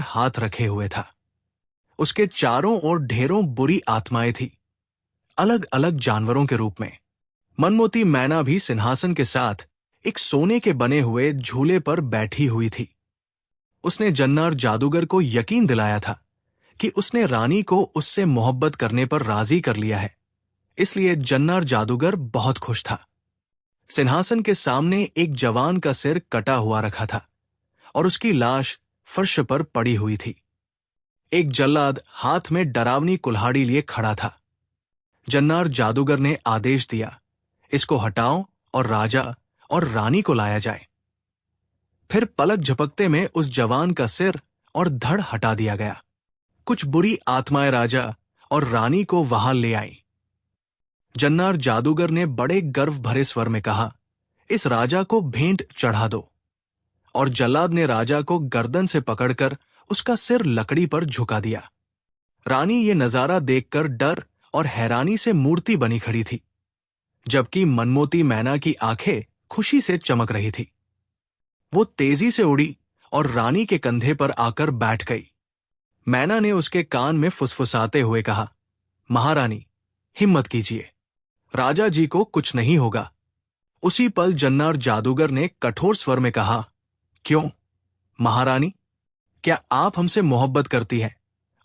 हाथ रखे हुए था। उसके चारों ओर ढेरों बुरी आत्माएं थी, अलग अलग जानवरों के रूप में। मनमोती मैना भी सिंहासन के साथ एक सोने के बने हुए झूले पर बैठी हुई थी। उसने जन्नार जादूगर को यकीन दिलाया था कि उसने रानी को उससे मोहब्बत करने पर राजी कर लिया है, इसलिए जन्नार जादूगर बहुत खुश था। सिंहासन के सामने एक जवान का सिर कटा हुआ रखा था और उसकी लाश फर्श पर पड़ी हुई थी। एक जल्लाद हाथ में डरावनी कुल्हाड़ी लिए खड़ा था। जन्नार जादूगर ने आदेश दिया, इसको हटाओ और राजा और रानी को लाया जाए। फिर पलक झपकते में उस जवान का सिर और धड़ हटा दिया गया। कुछ बुरी आत्माएं राजा और रानी को वहां ले आईं। जन्नार जादूगर ने बड़े गर्व भरे स्वर में कहा, इस राजा को भेंट चढ़ा दो। और जल्लाद ने राजा को गर्दन से पकड़कर उसका सिर लकड़ी पर झुका दिया। रानी ये नजारा देखकर डर और हैरानी से मूर्ति बनी खड़ी थी, जबकि मनमोती मैना की आंखें खुशी से चमक रही थी। वो तेजी से उड़ी और रानी के कंधे पर आकर बैठ गई। मैना ने उसके कान में फुसफुसाते हुए कहा, महारानी, हिम्मत कीजिए, राजा जी को कुछ नहीं होगा। उसी पल जन्नार जादूगर ने कठोर स्वर में कहा, क्यों महारानी, क्या आप हमसे मोहब्बत करती हैं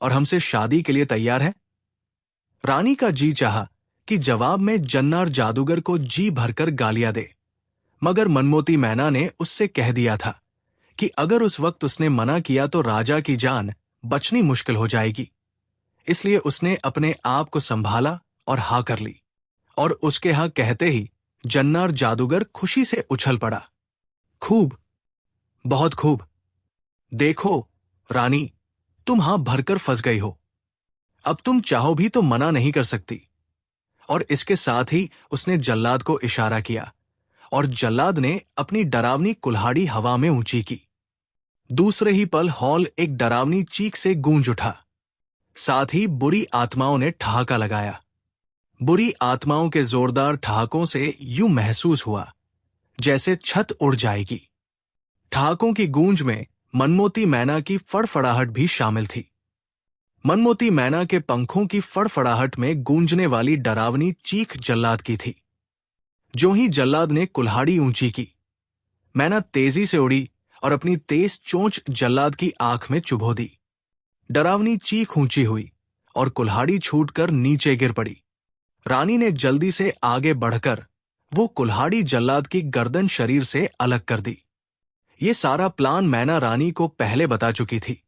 और हमसे शादी के लिए तैयार हैं? रानी का जी चाहा कि जवाब में जन्नार जादूगर को जी भरकर गालियां दे, मगर मनमोती मैना ने उससे कह दिया था कि अगर उस वक्त उसने मना किया तो राजा की जान बचनी मुश्किल हो जाएगी। इसलिए उसने अपने आप को संभाला और हाँ कर ली। और उसके हाँ कहते ही जन्नार जादूगर खुशी से उछल पड़ा। खूब, बहुत खूब। देखो रानी, तुम हां भरकर फंस गई हो। अब तुम चाहो भी तो मना नहीं कर सकती। और इसके साथ ही उसने जल्लाद को इशारा किया और जल्लाद ने अपनी डरावनी कुल्हाड़ी हवा में ऊंची की। दूसरे ही पल हॉल एक डरावनी चीख से गूंज उठा। साथ ही बुरी आत्माओं ने ठहाका लगाया। बुरी आत्माओं के जोरदार ठहाकों से यूं महसूस हुआ जैसे छत उड़ जाएगी। ठहाकों की गूंज में मनमोती मैना की फड़फड़ाहट भी शामिल थी। मनमोती मैना के पंखों की फड़फड़ाहट में गूंजने वाली डरावनी चीख जल्लाद की थी। जो ही जल्लाद ने कुल्हाड़ी ऊंची की, मैना तेजी से उड़ी और अपनी तेज चोंच जल्लाद की आंख में चुभो दी। डरावनी चीख ऊंची हुई और कुल्हाड़ी छूटकर नीचे गिर पड़ी। रानी ने जल्दी से आगे बढ़कर वो कुल्हाड़ी जल्लाद की गर्दन शरीर से अलग कर दी। ये सारा प्लान मैना रानी को पहले बता चुकी थी।